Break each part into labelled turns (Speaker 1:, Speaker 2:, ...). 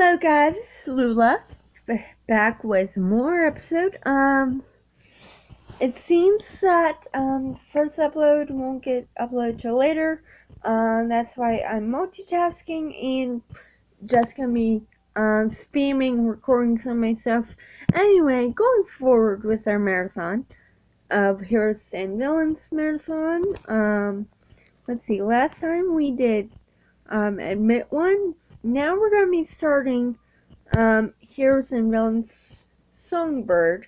Speaker 1: Hello guys, it's Lula, back with more episode. It seems that first upload won't get uploaded till later. That's why I'm multitasking and just gonna be spamming recording some of my stuff. Anyway, going forward with our marathon of Heroes and Villains marathon. Let's see. Last time we did Admit One. Now we're gonna be starting Heroes and Villains Songbird.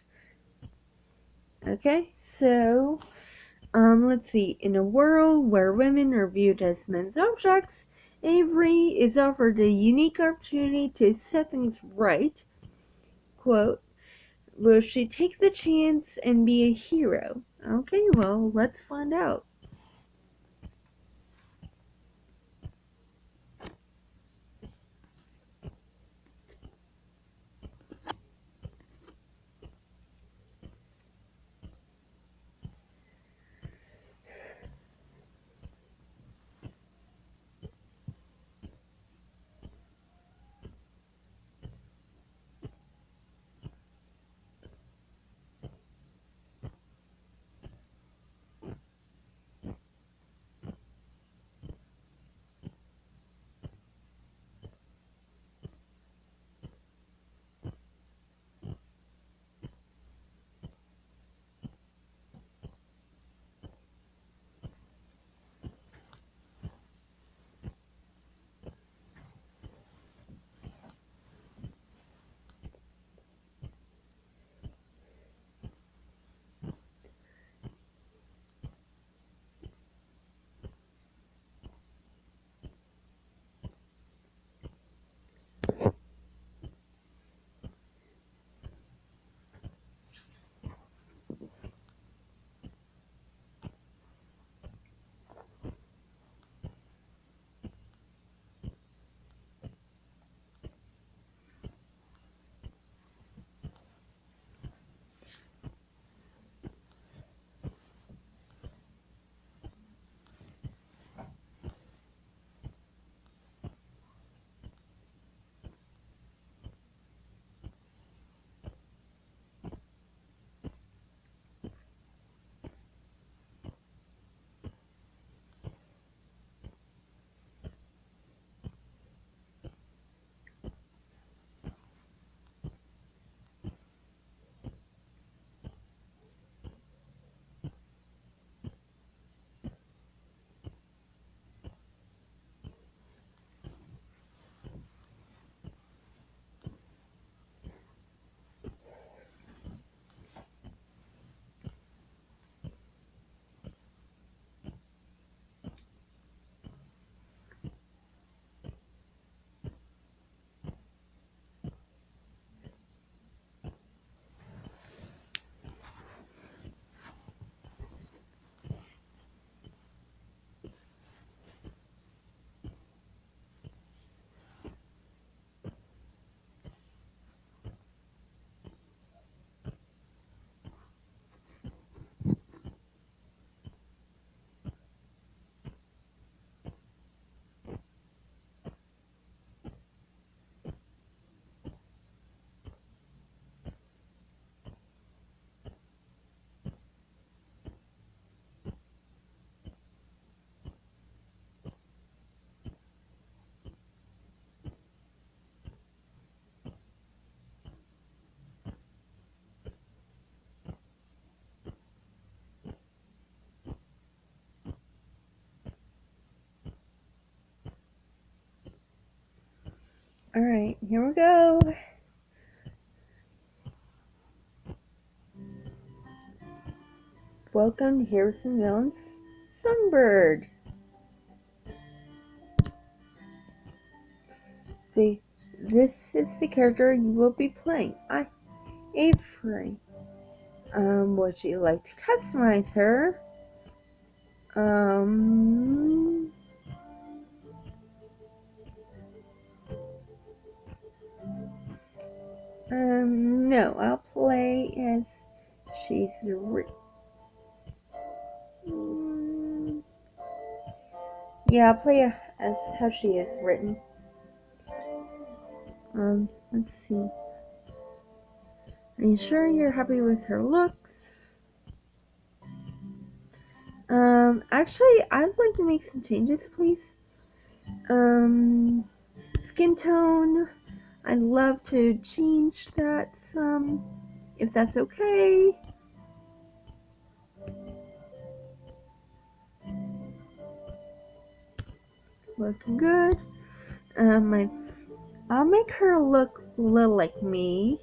Speaker 1: Okay, so, let's see. In a world where women are viewed as men's objects, Avery is offered a unique opportunity to set things right. Quote, will she take the chance and be a hero? Okay, well, let's find out. Alright, here we go. Welcome to Heroes and Villains Songbird. This is the character you will be playing. Avery. Would you like to customize her? No, I'll play as she's written. Yeah, I'll play as how she is written. Let's see. Are you sure you're happy with her looks? Actually, I'd like to make some changes, please. Skin tone. I'd love to change that some, if that's okay. Looking good. I'll make her look a little like me.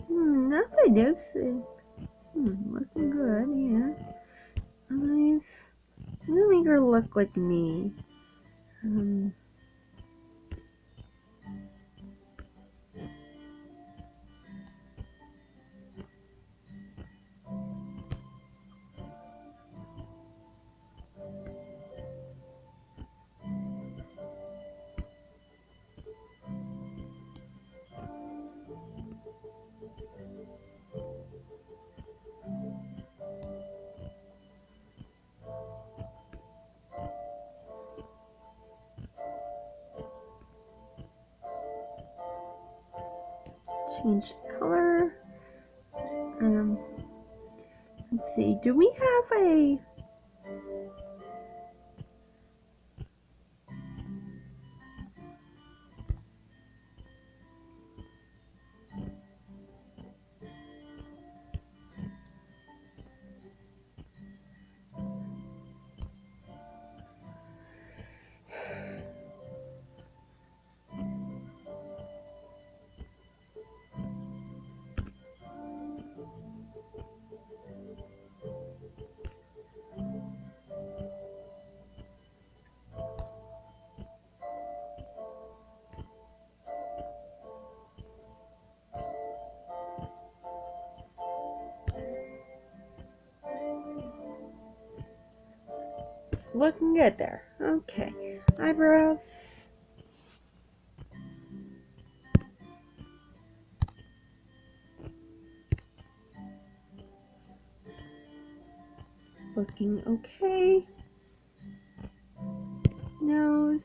Speaker 1: Nothing else. Looking good, yeah. Eyes. I'm gonna make her look like me. Change the color. Let's see. Do we have a? Looking good there. Okay. Eyebrows. Looking okay. Nose.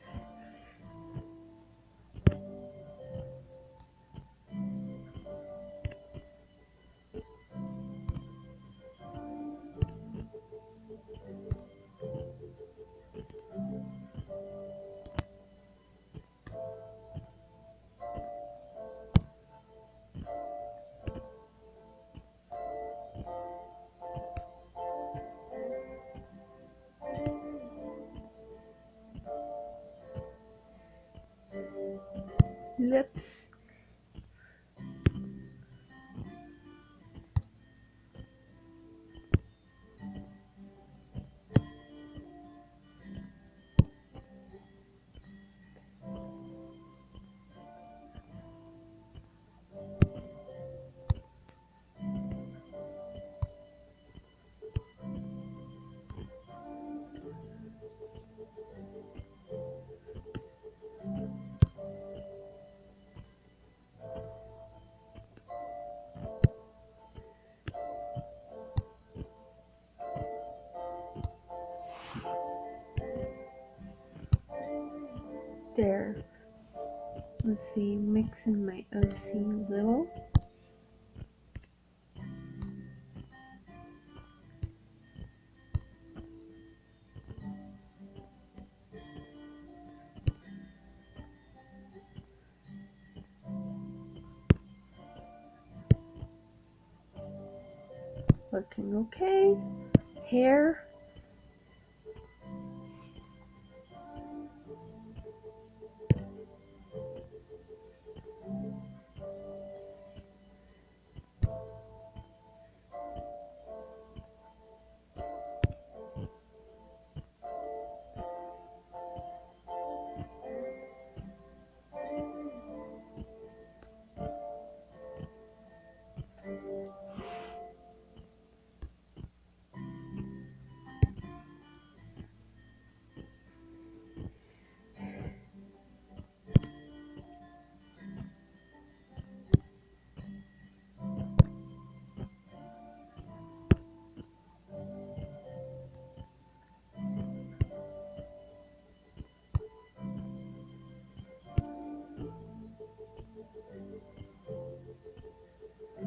Speaker 1: Lips. There. Let's see. Mix in my OC a little. Looking okay. Hair.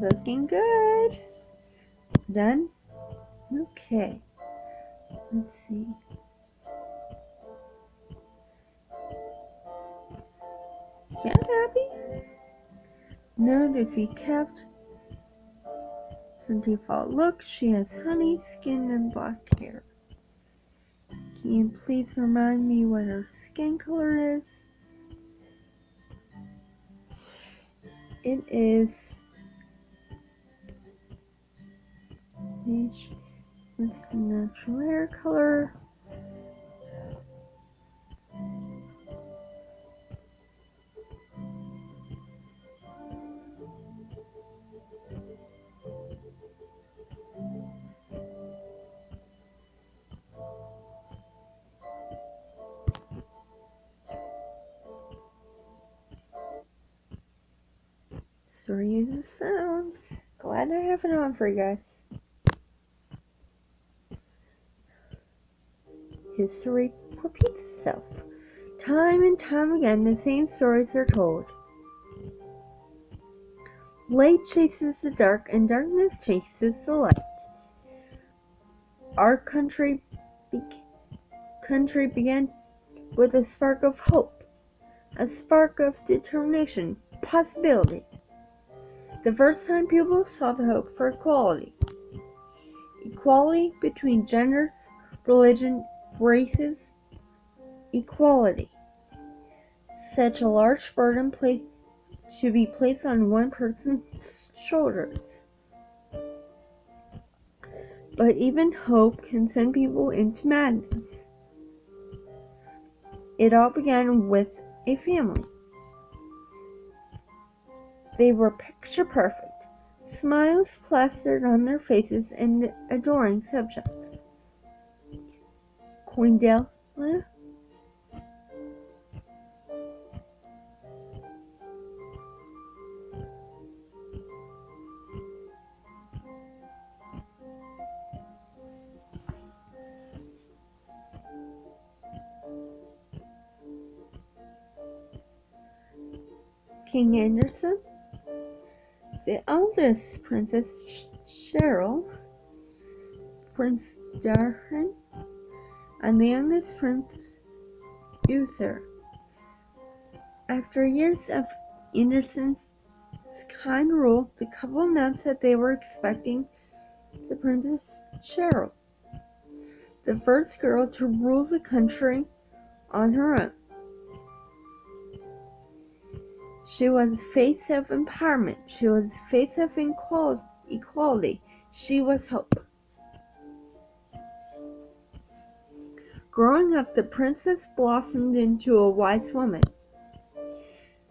Speaker 1: Looking good. Done? Okay. Let's see. Cat happy? Note if you kept her default look, she has honey skin and black hair. Can you please remind me what her skin color is? It is beige. What's the natural hair color? Story uses sound. Glad I have it on for you guys. History repeats itself. Time and time again, the same stories are told. Light chases the dark, and darkness chases the light. Our country began with a spark of hope, a spark of determination, possibility. The first time people saw the hope for equality. Equality between genders, religion, races. Equality. Such a large burden to be placed on one person's shoulders. But even hope can send people into madness. It all began with a family. They were picture perfect, smiles plastered on their faces and adoring subjects. Cordelia, King Anderson, the eldest Princess Cheryl, Prince Darren, and the youngest Prince Uther. After years of Anderson's kind rule, the couple announced that they were expecting the Princess Cheryl, the first girl to rule the country on her own. She was face of empowerment. She was face of equality. She was hope. Growing up, the princess blossomed into a wise woman,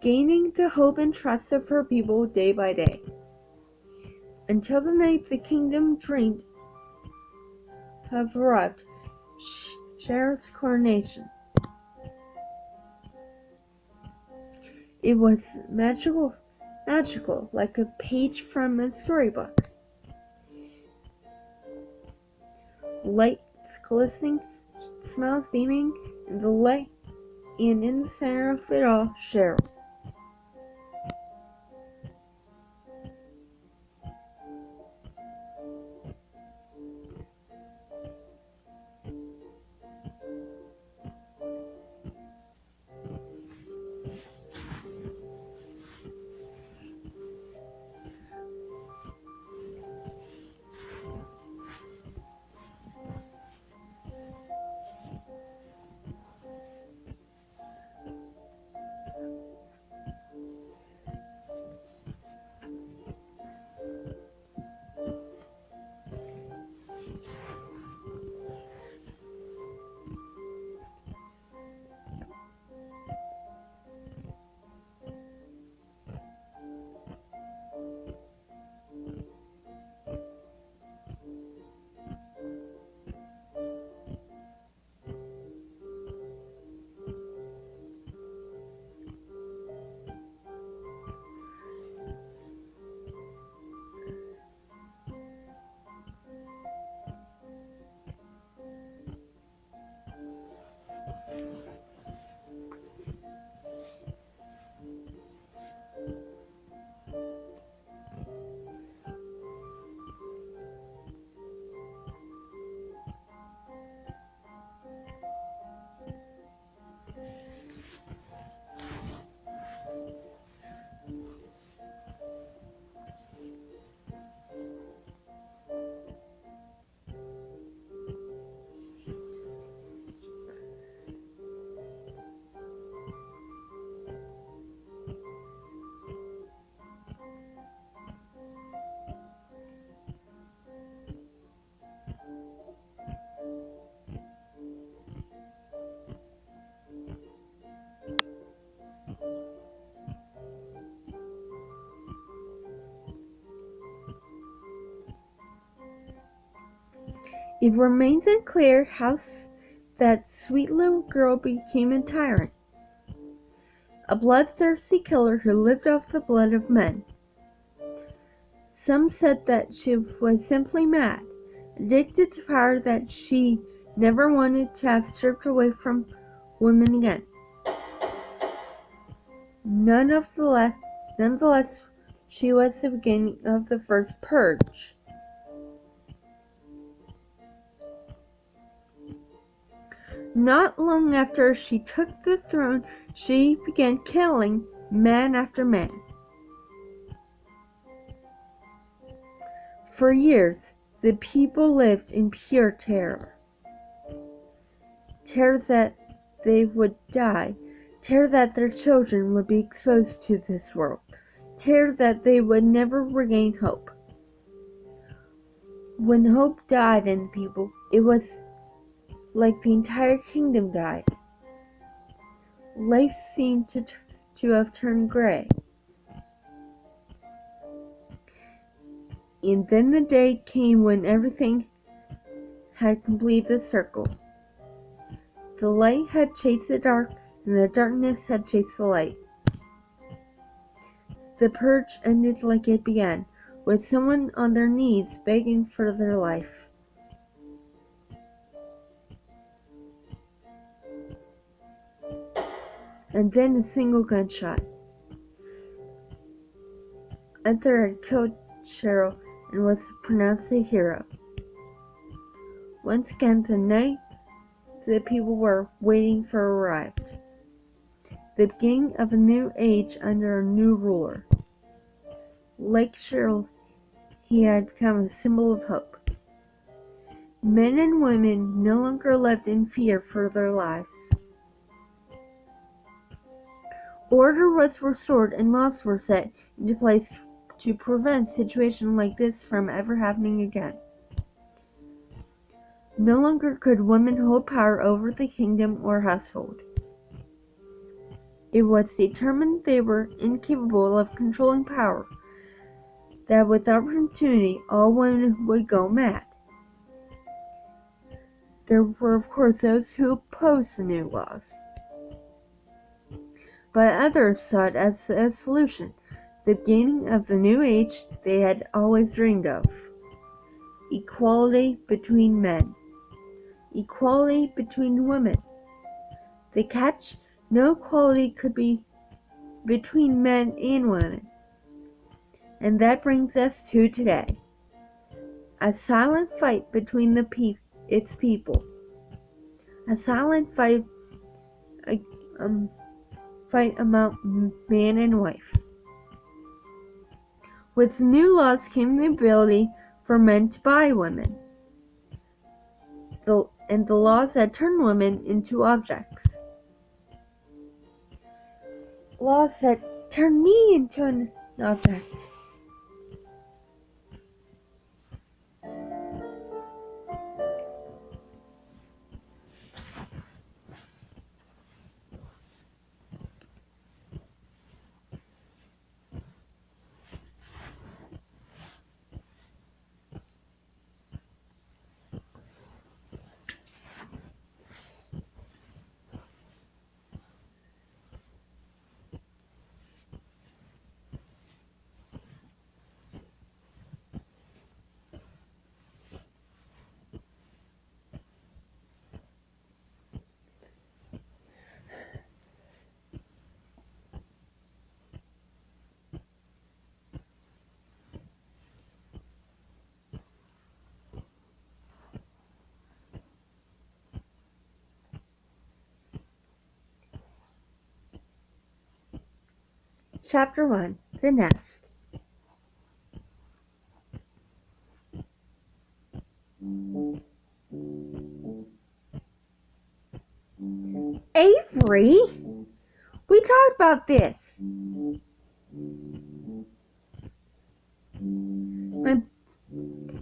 Speaker 1: gaining the hope and trust of her people day by day, until the night the kingdom dreamed of arrived, Cheryl's coronation. It was magical, like a page from a storybook. Lights glistening, smiles beaming, and in the center of it all, Cheryl. It remains unclear how that sweet little girl became a tyrant, a bloodthirsty killer who lived off the blood of men. Some said that she was simply mad, addicted to power that she never wanted to have stripped away from women again. Nonetheless, she was the beginning of the first purge. Not long after she took the throne, she began killing man after man. For years, the people lived in pure terror. Terror that they would die, terror that their children would be exposed to this world, terror that they would never regain hope. When hope died in people, it was like the entire kingdom died. Life seemed to have turned gray. And then the day came when everything had completed the circle. The light had chased the dark, and the darkness had chased the light. The purge ended like it began, with someone on their knees begging for their life. And then a single gunshot. Arthur had killed Cheryl and was pronounced a hero. Once again, the night the people were waiting for arrived. The beginning of a new age under a new ruler. Like Cheryl, he had become a symbol of hope. Men and women no longer lived in fear for their lives. Order was restored and laws were set into place to prevent situations like this from ever happening again. No longer could women hold power over the kingdom or household. It was determined they were incapable of controlling power, that with opportunity all women would go mad. There were of course those who opposed the new laws, but others saw it as a solution, the beginning of the new age they had always dreamed of. Equality between men. Equality between women. The catch, no equality could be between men and women. And that brings us to today. A silent fight between its people. A silent fight among man and wife. With new laws came the ability for men to buy women. And the laws that turned women into objects. Laws that turned me into an object. Chapter 1. The Nest. Avery? We talked about this. My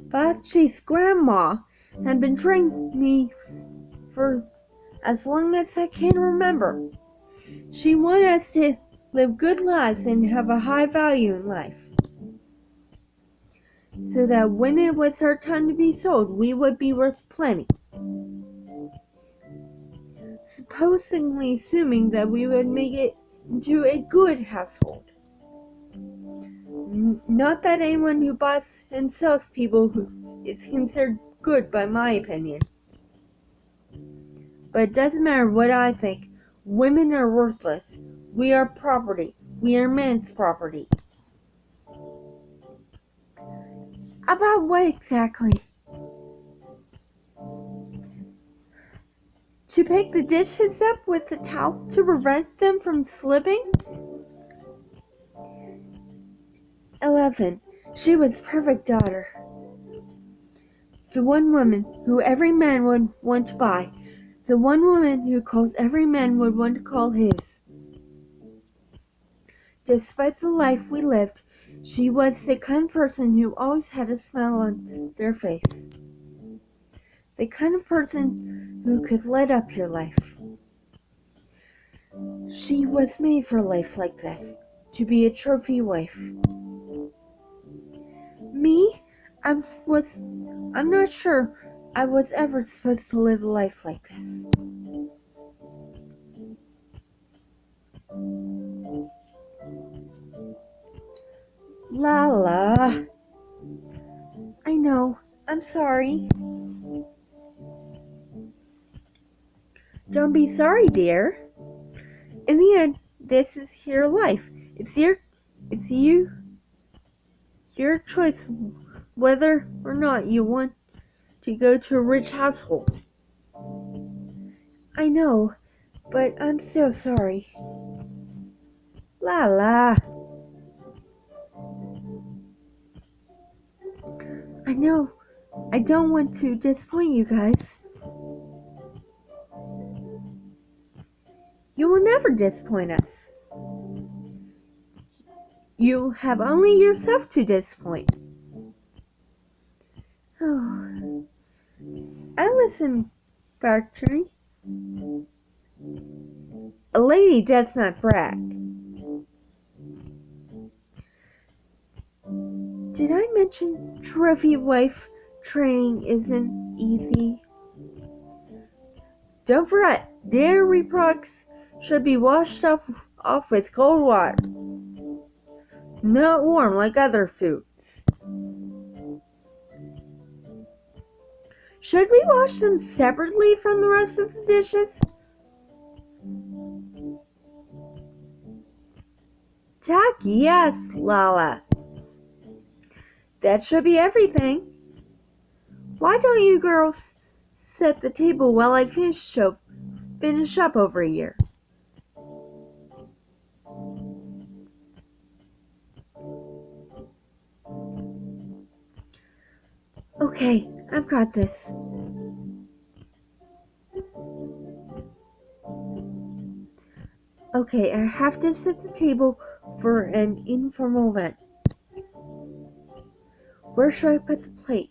Speaker 1: Bachi's grandma had been training me for as long as I can remember. She wanted us to live good lives and have a high value in life. so that when it was her time to be sold, we would be worth plenty. Supposedly assuming that we would make it into a good household. Not that anyone who buys and sells people who is considered good by my opinion. But it doesn't matter what I think. Women are worthless. We are property. We are men's property. About what exactly? To pick the dishes up with the towel to prevent them from slipping? 11. She was perfect daughter. The one woman who every man would want to buy. The one woman who calls every man would want to call his. Despite the life we lived, she was the kind of person who always had a smile on their face. The kind of person who could light up your life. She was made for life like this, to be a trophy wife. Me? I'm not sure I was ever supposed to live a life like this. Lala. I know. I'm sorry. Don't be sorry, dear. In the end, this is your life. It's your choice whether or not you want to go to a rich household. I know, but I'm so sorry. Lala. I know. I don't want to disappoint you guys. You will never disappoint us. You have only yourself to disappoint. Oh, I listen, Bartrey. A lady does not brag. Did I mention trophy wife training isn't easy? Don't forget, dairy products should be washed off with cold water, not warm like other foods. Should we wash them separately from the rest of the dishes? Tacky, yes, Lala. That should be everything. Why don't you girls set the table while I finish up over here? Okay, I've got this. Okay, I have to set the table for an informal event. Where should I put the plate?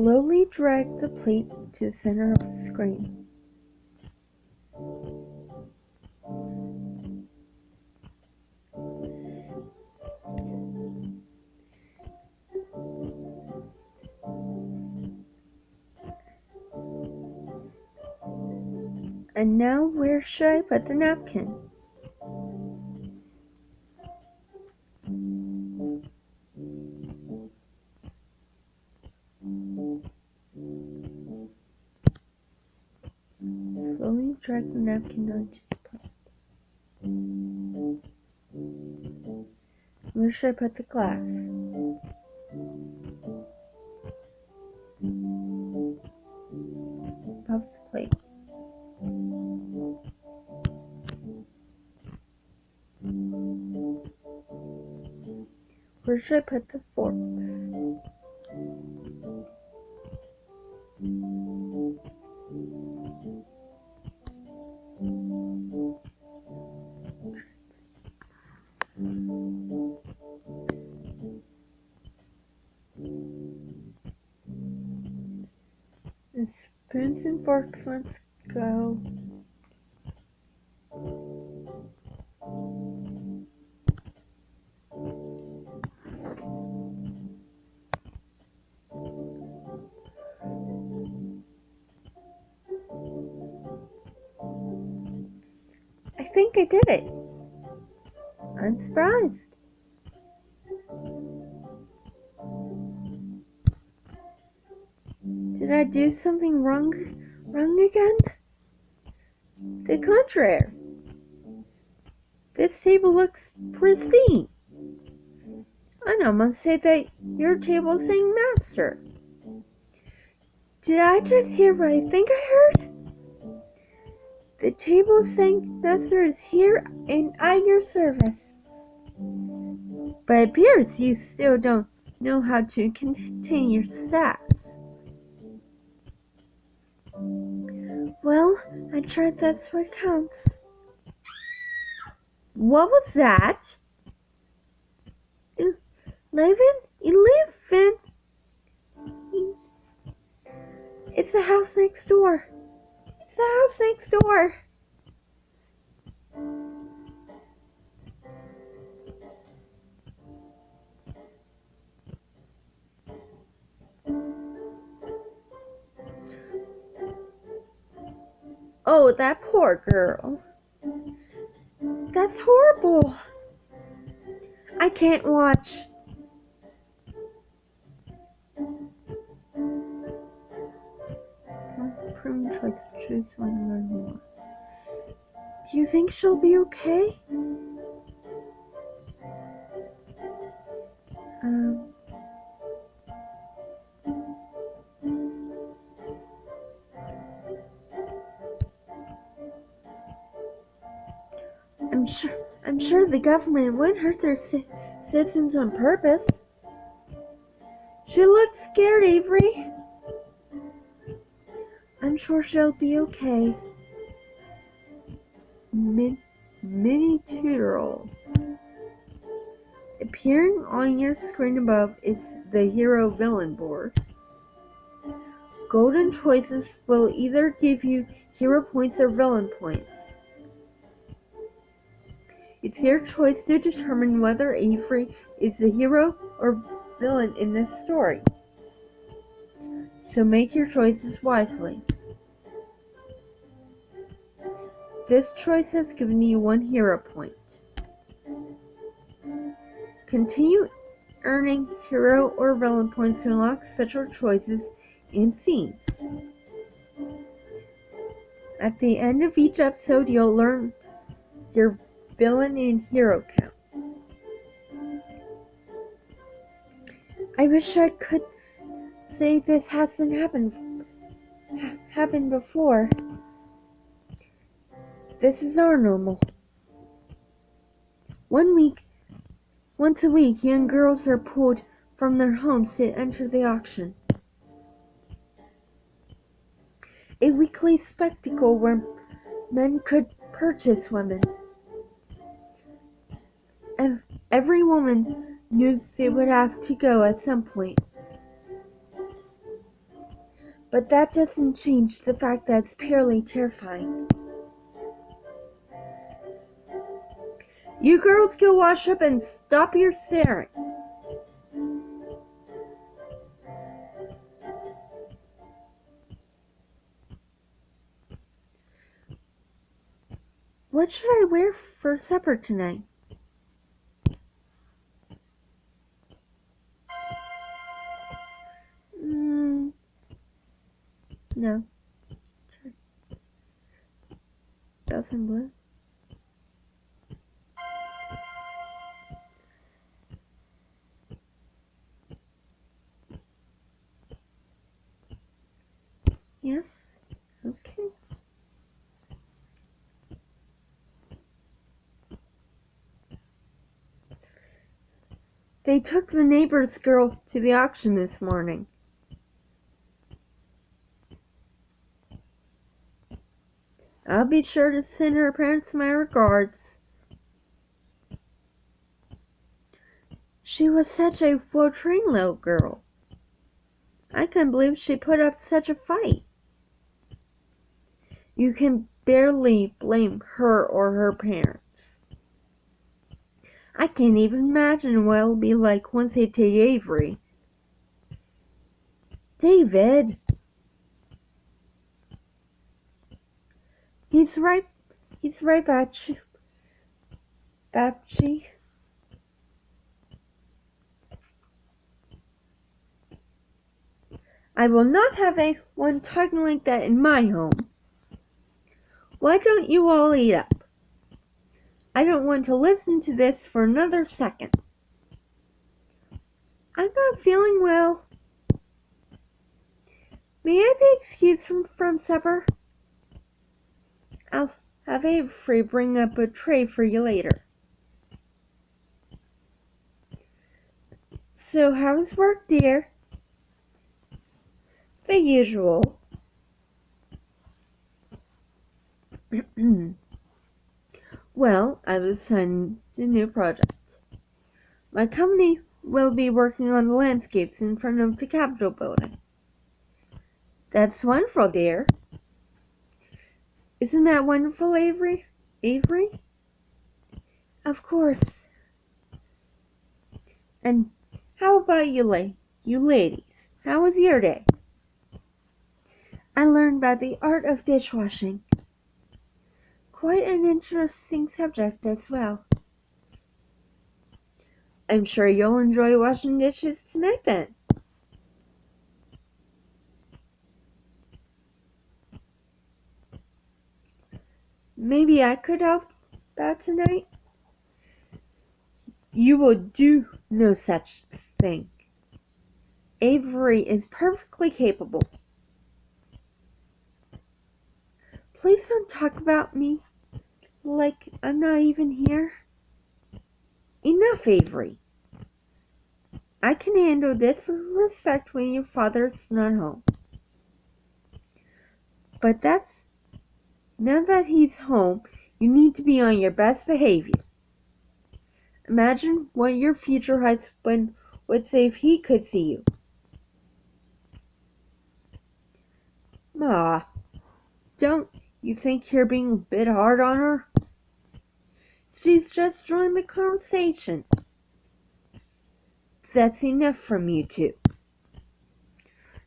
Speaker 1: Slowly drag the plate to the center of the screen. And now where should I put the napkin? Slowly drag the napkin onto the plate. Where should I put the glass? Above the plate. Where should I put the forks? The spoons and forks must go. I think I did it. I'm surprised. Did I do something wrong again? The contrary. This table looks pristine. I almost say that your table sang master. Did I just hear what I think I heard? The table sang master is here and at your service. But it appears you still don't know how to contain your sass. Well, I tried, that's what counts. What was that? 11? It's the house next door. It's the house next door. Oh, that poor girl. That's horrible. I can't watch. Prune choice to choose one and learn more. Do you think she'll be okay? I'm sure the government wouldn't hurt their citizens on purpose. She looks scared, Avery. I'm sure she'll be okay. Mini tutorial. Appearing on your screen above is the hero villain board. Golden choices will either give you hero points or villain points. It's your choice to determine whether Avery is the hero or villain in this story. So make your choices wisely. This choice has given you 1 hero point. Continue earning hero or villain points to unlock special choices and scenes. At the end of each episode, you'll learn your villain and hero count. I wish I could say this hasn't happened before. This is our normal. Once a week, young girls are pulled from their homes to enter the auction. A weekly spectacle where men could purchase women. And every woman knew they would have to go at some point. But that doesn't change the fact that it's purely terrifying. You girls go wash up and stop your staring. What should I wear for supper tonight? No. Bells and blue. Yes. Okay. They took the neighbor's girl to the auction this morning. I'll be sure to send her parents my regards. She was such a well-trained little girl. I couldn't believe she put up such a fight. You can barely blame her or her parents. I can't even imagine what it'll be like once they take Avery. David! He's right, Babchi. I will not have one talking like that in my home. Why don't you all eat up? I don't want to listen to this for another second. I'm not feeling well. May I be excused from supper? I'll have Avery bring up a tray for you later. So how's work, dear? The usual. Well, I've assigned a new project. My company will be working on the landscapes in front of the Capitol building. That's wonderful, dear. Isn't that wonderful, Avery? Avery? Of course. And how about you ladies? How was your day? I learned about the art of dishwashing. Quite an interesting subject as well. I'm sure you'll enjoy washing dishes tonight then. Maybe I could help out tonight? You will do no such thing. Avery is perfectly capable. Please don't talk about me like I'm not even here. Enough, Avery. I can handle this with respect when your father's not home. But now that he's home, you need to be on your best behavior. Imagine what your future husband would say if he could see you. Ma, don't you think you're being a bit hard on her? She's just joined the conversation. That's enough from you two.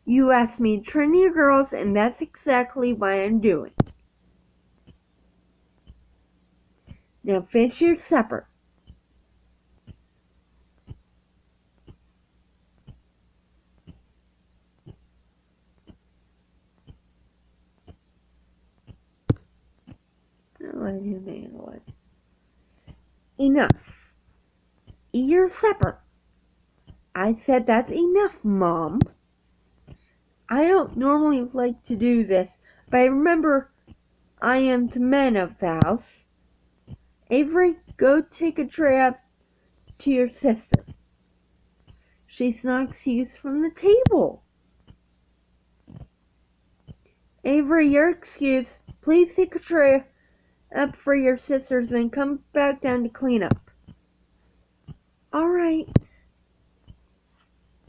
Speaker 1: You asked me to train your girls, and that's exactly what I'm doing. Now finish your supper. I'll let him handle it. Enough. Eat your supper. I said that's enough, Mom. I don't normally like to do this, but I remember I am the man of the house. Avery, go take a tray up to your sister. She's not excused from the table. Avery, you're excused. Please take a tray up for your sisters and come back down to clean up. All right.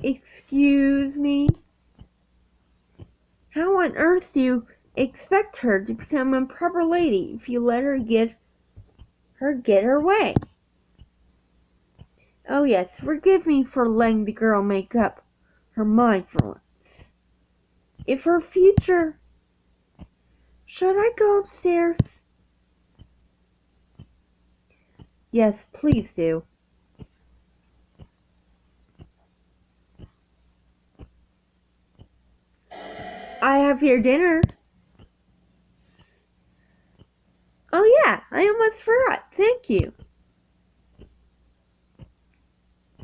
Speaker 1: Excuse me. How on earth do you expect her to become a proper lady if you let her get her way? Oh yes, forgive me for letting the girl make up her mind for once. If her future... Should I go upstairs? Yes, please do. I have your dinner. Oh yeah, I almost forgot. Thank you.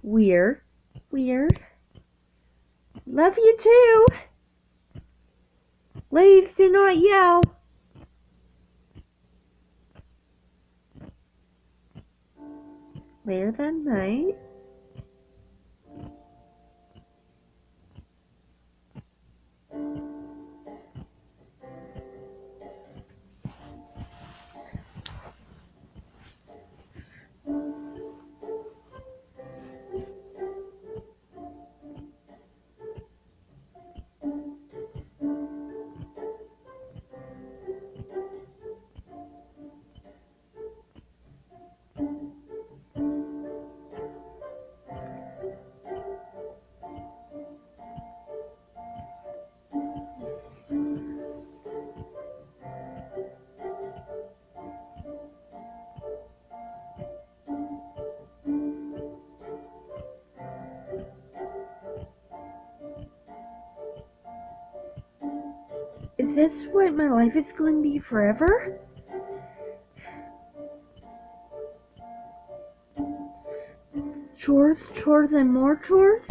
Speaker 1: Weird. Love you too. Ladies, do not yell. Later that night, is this what my life is going to be forever? Chores, and more chores?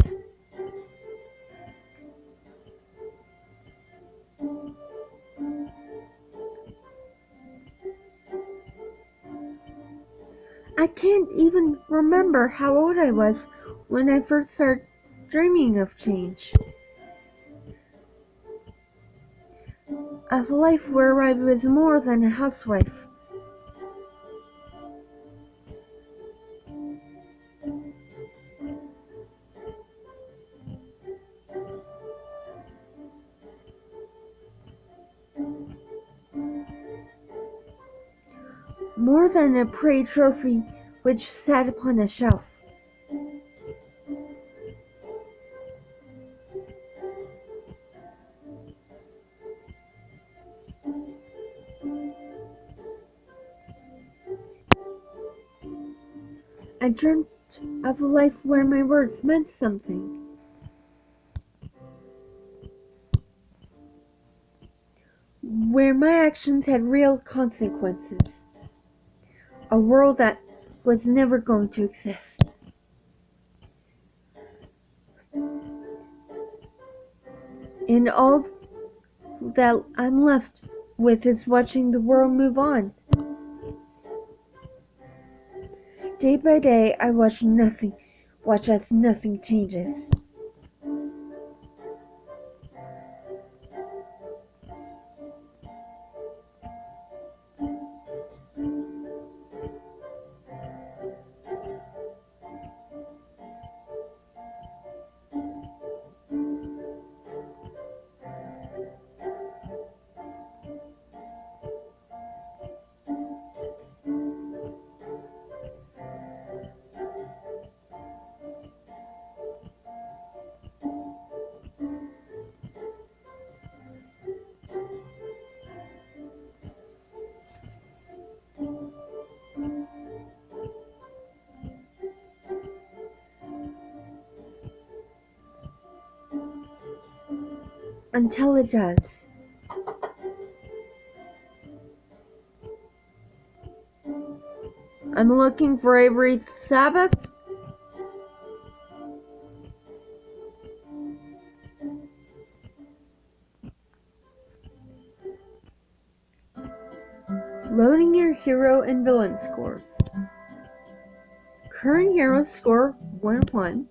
Speaker 1: I can't even remember how old I was when I first started dreaming of change. Of a life where I was more than a housewife. More than a prey trophy which sat upon a shelf. I dreamt of a life where my words meant something. Where my actions had real consequences. A world that was never going to exist. And all that I'm left with is watching the world move on. Day by day, I watch as nothing changes. Until it does. I'm looking for Avery Sabbath. Loading your hero and villain scores. Current hero score 1-1.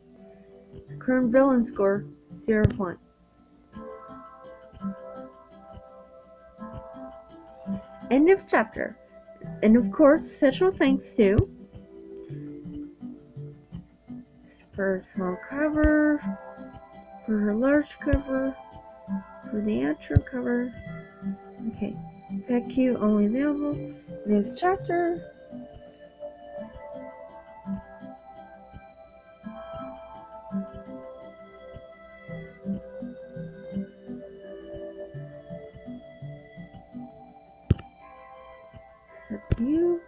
Speaker 1: Current villain score 0-1. End of chapter. And of course, special thanks to for her small cover, for her large cover, for the outro cover. Okay, Pet Q only available this chapter. It's up to you.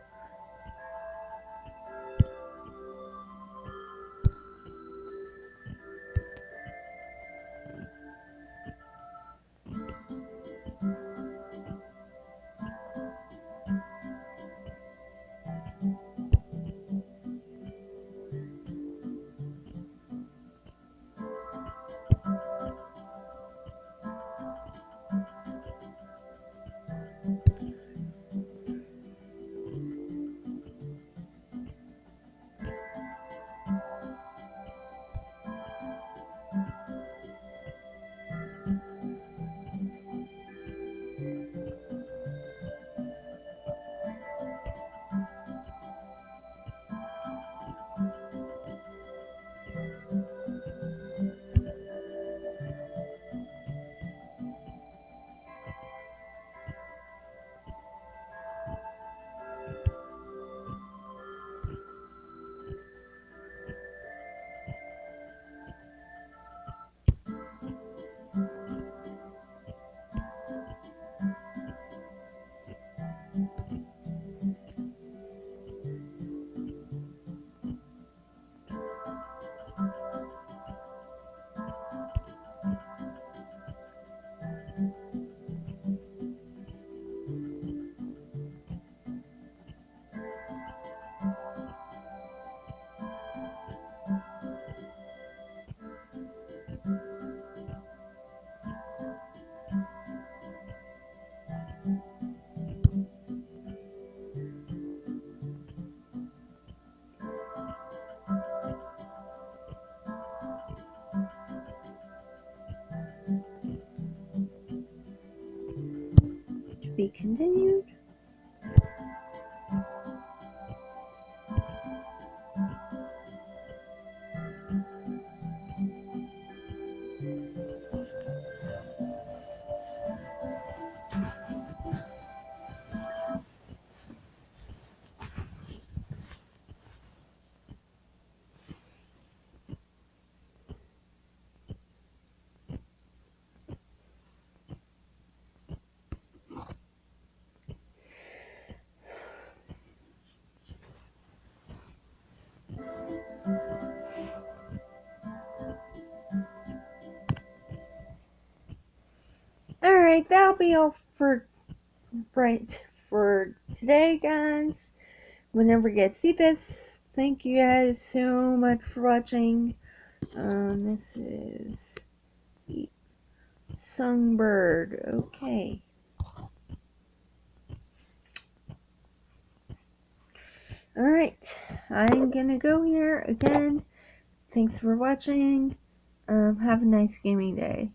Speaker 1: To be continued. Alright, that'll be all for today, guys. Whenever you guys see this, thank you guys so much for watching. This is Songbird. Okay. Alright, I'm gonna go here again. Thanks for watching. Have a nice gaming day.